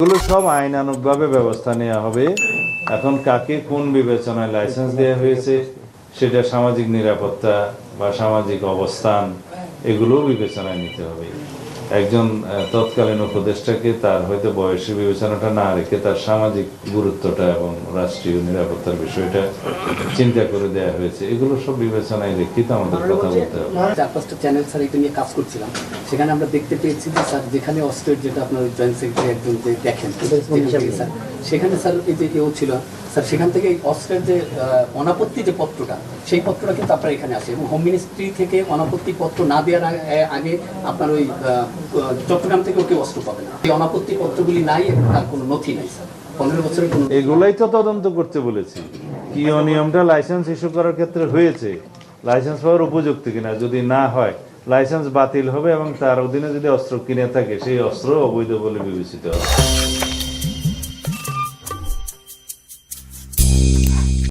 এগুলো সব আইনানুগভাবে ব্যবস্থা নেওয়া হবে। এখন কাকে কোন বিবেচনায় লাইসেন্স দেওয়া হয়েছে সেটা সামাজিক নিরাপত্তা বা সামাজিক অবস্থান এগুলোও বিবেচনায় নিতে হবে। একজন তৎকালীন উপদেষ্টাকে তার হয়তো বয়সের বিবেচনাটা না রেখে তার সামাজিক গুরুত্বটা এবং রাষ্ট্রীয় নিরাপত্তার বিষয়টা চিন্তা করে দেওয়া হয়েছে। এগুলো সব বিবেচনায় রেখেই তো আমাদের কথা বলতে হবে। 4-5টা চ্যানেল স্যার এটা নিয়ে কাজ করছিলাম, সেখানে আমরা দেখতে পেয়েছি যে স্যার যেখানে অস্ট্রেট যেটা আপনার জয়েন্ট সেক্রেটারি একজন যে দেখেন স্যার, সেখানে স্যার এই যে কেউ ছিল স্যার, সেখান থেকে অস্ট্রেট যে অনাপত্তি যে পত্রটা, সেই পত্রটা কিন্তু আপনার এখানে আসে এবং হোম মিনিস্ট্রি থেকে অনাপত্তি পত্র না দেওয়ার আগে আপনার ওই চট্টগ্রাম থেকেও কেউ অস্ত্র পাবে না। এই অনাপত্তি পত্রগুলি নাই এবং তার কোনো নথি নাই স্যার। 15 বছরের কোনো এগুলাই তো তদন্ত করতে বলেছি, কি অনিয়মটা লাইসেন্স ইস্যু করার ক্ষেত্রে হয়েছে, লাইসেন্স পাওয়ার উপযুক্ত কিনা। যদি না হয় লাইসেন্স বাতিল হবে এবং তার অধীনে যদি অস্ত্র কিনে থাকে সেই অস্ত্র অবৈধ বলে বিবেচিত হবে।